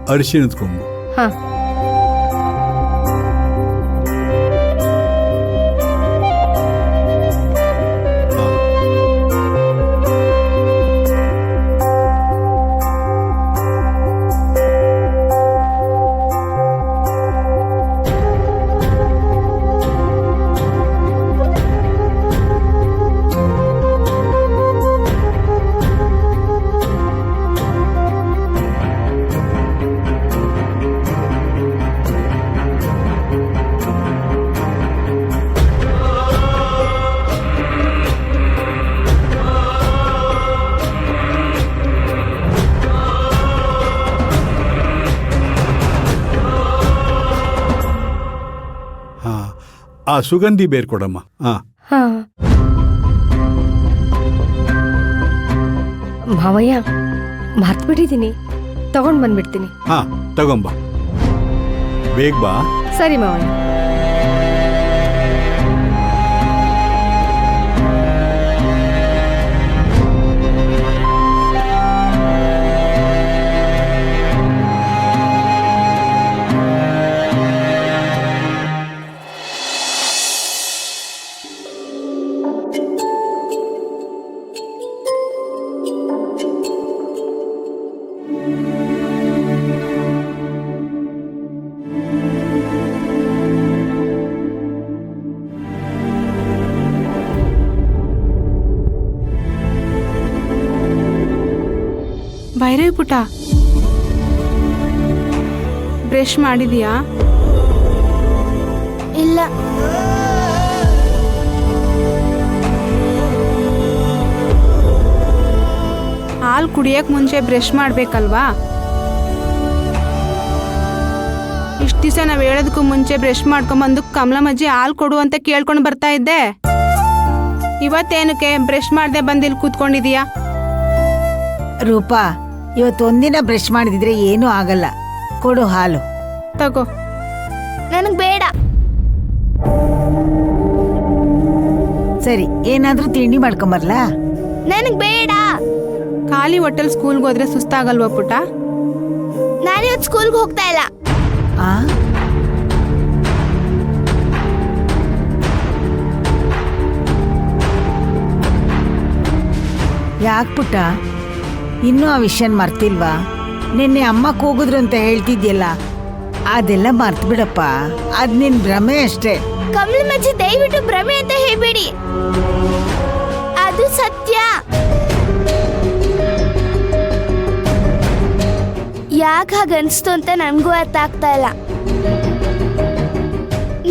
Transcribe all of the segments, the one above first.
ಅರಿಶಿಣದ ಕೊಂಬು. ಹಾ. ಆ ಸುಗಂಧಿ ಬೇರ್ ಕೊಡಮ್ಮ. ಹಾ. ಮಾವಯ್ಯ, ಮರ್ತು ಬಿಟ್ಟಿದ್ದೀನಿ, ತಗೊಂಡ್ ಬಂದ್ಬಿಡ್ತೀನಿ. ಹಾ, ತಗೊಂಬ, ಬೇಗ ಬಾ. ಸರಿ ಮಾವಯ್ಯ. ಭೈರವಿ ಪುಟ, ಬ್ರಷ್ ಮಾಡಿದೀಯಾ? ಇಲ್ಲ. ಹಾಲು ಕುಡಿಯಕ್ ಮುಂಚೆ ಬ್ರಷ್ ಮಾಡ್ಬೇಕಲ್ವಾ? ಇಷ್ಟ ದಿವಸ ನಾವ್ ಹೇಳೋದಕ್ಕೂ ಮುಂಚೆ ಬ್ರಷ್ ಮಾಡ್ಕೊಂಬಂದು ಕಮಲಮ್ಮಜ್ಜಿ ಹಾಲು ಕೊಡು ಅಂತ ಕೇಳ್ಕೊಂಡು ಬರ್ತಾ ಇದ್ದೆ. ಇವತ್ತೇನಕ್ಕೆ ಬ್ರಷ್ ಮಾಡದೆ ಬಂದು ಇಲ್ಲಿ ಕೂತ್ಕೊಂಡಿದೀಯಾ? ರೂಪಾ, ಇವತ್ತೊಂದಿನ ಬ್ರಷ್ ಮಾಡಿದಿದ್ರೆ ಏನೂ ಆಗಲ್ಲ. ಕೊಡು ಹಾಲು. ತಗೋ. ನನಗ್ ಬೇಡ. ಸರಿ, ಏನಾದ್ರೂ ತಿಂಡಿ ಮಾಡ್ಕೊಂಬರ್ಲಾ? ನನಗ್ ಬೇಡ. ಖಾಲಿ ಹೊಟ್ಟೆಲ್ ಸ್ಕೂಲ್ಗೆ ಹೋದ್ರೆ ಸುಸ್ತಾಗಲ್ವಾ ಪುಟ? ನಾನಿವತ್ತು ಸ್ಕೂಲ್ಗೆ ಹೋಗ್ತಾ ಇಲ್ಲ. ಆ? ಯಾಕೆ ಪುಟ್ಟ, ಇನ್ನೂ ಆ ವಿಷಯನ್ ಮರ್ತಿಲ್ವಾ? ನಿನ್ನೆ ಅಮ್ಮ ಕೂಗಿದ್ರು ಅಂತ ಹೇಳ್ತಿದ್ಯಲ್ಲ, ಅದೆಲ್ಲ ಮರ್ತು ಬಿಡಪ್ಪ. ಅದ್ ನಿನ್ ಭ್ರಮೆ ಅಷ್ಟೇ. ಕಮಲಮ್ಮಜ್ಜಿ, ದಯವಿಟ್ಟು ಭ್ರಮೆ ಅಂತ ಹೇಳ್ಬೇಡಿ, ಅದು ಸತ್ಯ. ಯಾಕೆ ಹಾಗನ್ಸ್ತು ಅಂತ ನನ್ಗೂ ಅರ್ಥ ಆಗ್ತಾ ಇಲ್ಲ.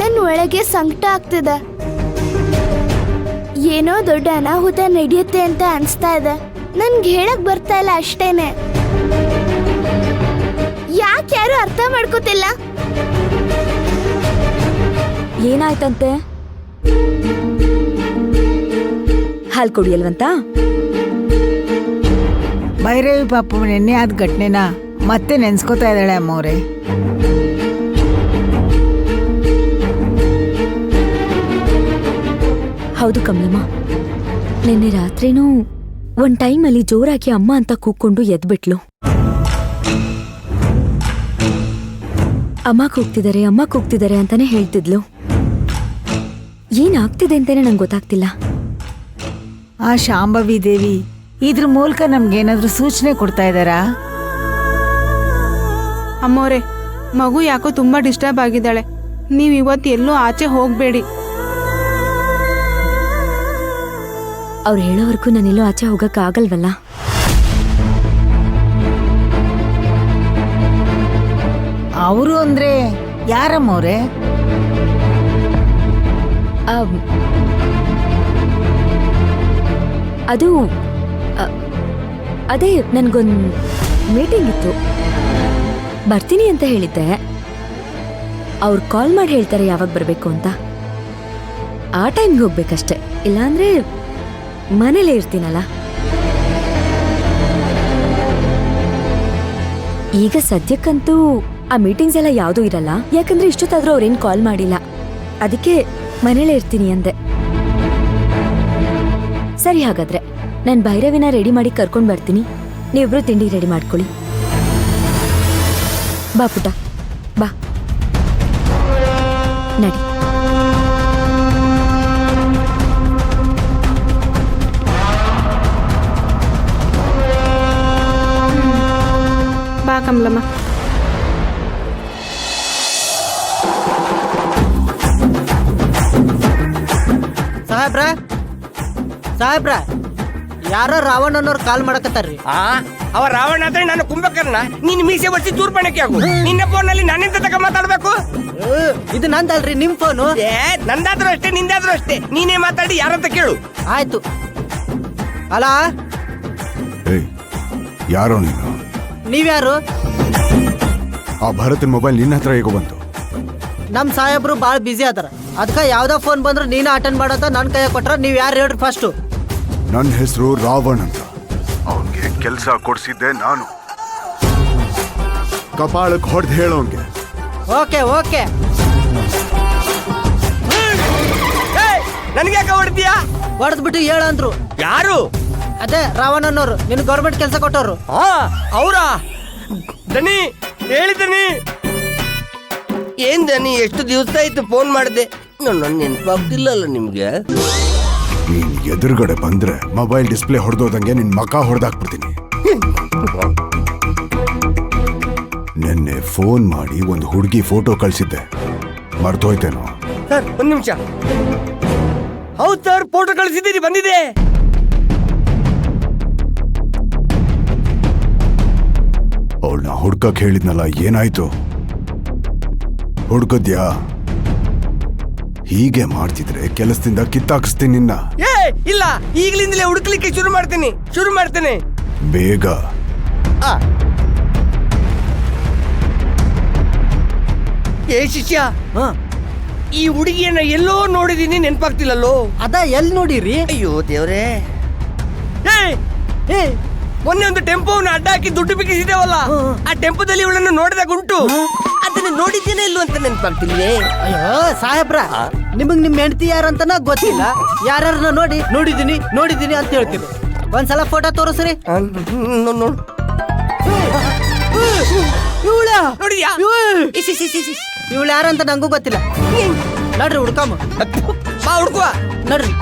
ನನ್ನ ಒಳಗೆ ಸಂಕಟ ಆಗ್ತಿದೆ. ಏನೋ ದೊಡ್ಡ ಅನಾಹುತ ನಡೆಯುತ್ತೆ ಅಂತ ಅನ್ಸ್ತಾ ಇದೆ. ನನ್ಗೆ ಹೇಳಕ್ ಬರ್ತಾ ಇಲ್ಲ ಅಷ್ಟೇನೆ. ಯಾಕೆ ಯಾರು ಅರ್ಥ ಮಾಡ್ಕೋತಿಲ್ಲ? ಏನಾಯ್ತಂತೆ? ಹಾಲ್ ಕುಡಿಯಲ್ವಂತ? ಭೈರವಿ ಪಾಪ ನಿನ್ನೆ ಆದ ಘಟನೆನ ಮತ್ತೆ ನೆನ್ಸ್ಕೊತಾ ಇದ್ದಾಳೆ ಅಮ್ಮವ್ರೆ. ಹೌದು ಕಮಲಮ್ಮ, ನಿನ್ನೆ ರಾತ್ರಿನೂ ಒಂದ್ ಟೈಮಲ್ಲಿ ಜೋರಾಗಿ ಅಮ್ಮ ಅಂತ ಕೂಗ್ಕೊಂಡು ಎದ್ಬಿಟ್ಲು. ಅಮ್ಮ ಕೂಗ್ತಿದ್ದಾರೆ ಅಂತಾನೆ ಹೇಳ್ತಿದ್ಲು. ಏನಾಗ್ತಿದೆ ಅಂತಾನೆ ನಂಗೆ ಗೊತ್ತಾಗ್ತಿಲ್ಲ. ಆ ಶಾಂಭವಿ ದೇವಿ ಇದ್ರ ಮೂಲಕ ನಮ್ಗೇನಾದ್ರೂ ಸೂಚನೆ ಕೊಡ್ತಾ ಇದ್ದಾರಾ? ಅಮ್ಮೋರೆ, ಮಗು ಯಾಕೋ ತುಂಬಾ ಡಿಸ್ಟರ್ಬ್ ಆಗಿದ್ದಾಳೆ. ನೀವ್ ಇವತ್ತು ಎಲ್ಲೂ ಆಚೆ ಹೋಗ್ಬೇಡಿ. ಅವ್ರು ಹೇಳೋವರೆಗೂ ನಾನೆಲ್ಲೋ ಆಚೆ ಹೋಗಕ್ ಆಗಲ್ವಲ್ಲ. ಅವರು ಅಂದ್ರೆ ಯಾರಮ್ಮವ್ರೆ? ಅದು ಅದೇ ನನ್ಗೊಂದು ಮೀಟಿಂಗ್ ಇತ್ತು, ಬರ್ತೀನಿ ಅಂತ ಹೇಳಿದ್ದೆ. ಅವ್ರು ಕಾಲ್ ಮಾಡಿ ಹೇಳ್ತಾರೆ ಯಾವಾಗ ಬರಬೇಕು ಅಂತ. ಆ ಟೈಮ್ಗೆ ಹೋಗ್ಬೇಕಷ್ಟೆ, ಇಲ್ಲಾಂದ್ರೆ ಮನೇಲೇ ಇರ್ತೀನಲ್ಲ. ಈಗ ಸದ್ಯಕ್ಕಂತೂ ಆ ಮೀಟಿಂಗ್ಸ್ ಎಲ್ಲ ಯಾವುದೂ ಇರಲ್ಲ, ಯಾಕಂದ್ರೆ ಇಷ್ಟೊತ್ತಾದ್ರೂ ಅವ್ರೇನು ಕಾಲ್ ಮಾಡಿಲ್ಲ. ಅದಕ್ಕೆ ಮನೇಲೇ ಇರ್ತೀನಿ ಅಂದೆ. ಸರಿ, ಹಾಗಾದ್ರೆ ನಾನು ಭೈರವಿನ ರೆಡಿ ಮಾಡಿ ಕರ್ಕೊಂಡು ಬರ್ತೀನಿ. ನೀವಿಬ್ರು ತಿಂಡಿ ರೆಡಿ ಮಾಡ್ಕೊಳ್ಳಿ. ಬಾ ಪುಟ್ಟ ಬಾ ನಡಿ. ಬಾ ಕಮಲಮ್ಮ. ಸಾಹೇಬ್ರ ಸಾಹೇಬ್ರ ಯಾರೋ ರಾವಣ ಅನ್ನೋರು ಕಾಲ್ ಮಾಡಕತ್ತಾರ್ರಿ. ಅವ ರಾವಣ ಅಂದ್ರೆ ನಾನು ಕುಂಭಕರ್ಣ. ನೀನ್ ಮೀಸೆ ಬರ್ಸಿ ಚೂರ್ಪಣಕ್ಕೆ ಆಗು. ನಿನ್ನ ಫೋನ್ ನಲ್ಲಿ ನನ್ನಿಂದ ತಕ ಮಾತಾಡ್ಬೇಕು. ಇದು ನಂದಲ್ರಿ, ನಿಮ್ ಫೋನು. ನಂದಾದ್ರೂ ಅಷ್ಟೇ ನಿಂದಾದ್ರೂ ಅಷ್ಟೇ. ನೀನೇ ಮಾತಾಡಿ ಯಾರಂತ ಕೇಳು. ಆಯ್ತು. ಅಲ್ಲ ಏಯ್ ಯಾರೋ ನೀನು? ನೀವ್ಯಾರು? ಆ ಭರತನ್ ಮೊಬೈಲ್ ನಿನ್ನ ಹತ್ರ ಹೇಗೋ ಬಂತು? ನಮ್ ಸಾಹೇಬ್ರು ಬಾಳ ಬಿಸಿ ಅದಾರ, ಅದಕ್ಕ ಯಾವ್ದೋ ಫೋನ್ ಬಂದ್ರು ನೀನ ಅಟೆಂಡ್ ಮಾಡಂತ ನನ್ ಕೈಯಾಗ ಕೊಟ್ರ. ನೀವ್ ಯಾರು ಹೇಳ್ರಿ ಫಸ್ಟ್? ನನ್ನ ಹೆಸರು ರಾವಣ್ ಅಂತ. ಅವನ್ಗೆ ಕೆಲಸ ಕೊಡ್ಸಿದ್ದೆ ನಾನು. ಕಪಾಳಕ್ಕೆ ಹೊಡೆದು ಹೇಳೋನ್ಗೆ. Okay okay. ನನ್ಗೆ ಯಾಕೆ ಹೊಡ್ತೀಯಾ? ಹೊಡೆದ್ಬಿಟ್ಟು ಹೇಳಂದ್ರು. ಯಾರು? ಅದೇ ರಾವಣ ಅನ್ನೋರು, ನಿನ್ ಗೌರ್ಮೆಂಟ್ ಕೆಲಸ ಕೊಟ್ಟವ್ರು. ಅವರಾ? ದನಿ ಹೇಳಿದನಿ. ಏನ್ ದನಿ, ಎಷ್ಟು ದಿವಸ ಆಯ್ತು ಫೋನ್ ಮಾಡಿದೆ, ನನ್ನ ನೆನಪಾಗ್ತಿಲ್ಲಲ್ಲ ನಿಮ್ಗೆ? ನೀನ್ ಎದುರುಗಡೆ ಬಂದ್ರೆ ಮೊಬೈಲ್ ಡಿಸ್ಪ್ಲೇ ಹೊಡೆದೋದಂಗೆ ನಿನ್ ಮಕ ಹೊಡೆದಾಕ್ಬಿಡ್ತೀನಿ. ನಿನ್ನೆ ಫೋನ್ ಮಾಡಿ ಒಂದು ಹುಡುಗಿ ಫೋಟೋ ಕಳ್ಸಿದ್ದೆ, ಮರ್ತೋಯ್ತೇನೋ? ಸರ್ ಒಂದ್ ನಿಮಿಷ. ಹೌದು ಸರ್, ಫೋಟೋ ಕಳಿಸಿದ್ದೀರಿ, ಬಂದಿದೆ. ಅವಳನ್ನ ಹುಡ್ಕಕ್ ಹೇಳಿದ್ನಲ್ಲ, ಏನಾಯ್ತು? ಹುಡ್ಕದ್ಯಾ? ಹೀಗೆ ಮಾಡ್ತಿದ್ರೆ ಕೆಲಸದಿಂದ ಕಿತ್ತಾಕಿಸ್ತೀನಿ ನಿನ್ನ. ಇಲ್ಲ, ಈಗಲಿಂದಲೇ ಹುಡುಕ್ಲಿಕ್ಕೆ ಶುರು ಮಾಡ್ತೇನೆ. ಬೇಗ. ಏ ಶಿಷ್ಯ, ಈ ಹುಡುಗಿಯನ್ನ ಎಲ್ಲೋ ನೋಡಿದೀನಿ, ನೆನಪಾಗ್ತಿಲ್ಲಲ್ಲೋ. ಅದ ಎಲ್ ನೋಡಿರಿ? ಅಯ್ಯೋ ದೇವ್ರೇ. ಮೊನ್ನೆ ಒಂದು ಟೆಂಪೋವನ್ನು ಅಡ್ಡ ಹಾಕಿ ದುಡ್ಡು ಬಿಗಿಸಿದೇವಲ್ಲ, ಆ ಟೆಂಪೋದಲ್ಲಿ ಇವಳನ್ನು ನೋಡಿದಾಗ ಉಂಟು. ಅದನ್ನ ನೋಡಿದ್ದೇನೆ ಇಲ್ಲೋ ಅಂತ ನೆನಪಾಗ್ತಿಲ್ವೇ? ಅಯ್ಯೋ ಸಾಹೇಬ್ರ, ನಿಮಗ್ ನಿಮ್ ಹೆಂಡತಿ ಯಾರಂತನ ಗೊತ್ತಿಲ್ಲ. ಯಾರನ್ನ ನೋಡಿದೀನಿ ಅಂತ ಹೇಳ್ತೀವಿ. ಒಂದ್ಸಲ ಫೋಟೋ ತೋರಿಸ್ರಿ. ಇವಳ ನೋಡಿದ್ಯಾ? ಇವಳು ಯಾರಂತ ನಂಗೂ ಗೊತ್ತಿಲ್ಲ. ನಡ್ರಿ ಹುಡ್ಕಮ್ಮ. ಬಾ ಹುಡ್ಕುವ. ನಡ್ರಿ.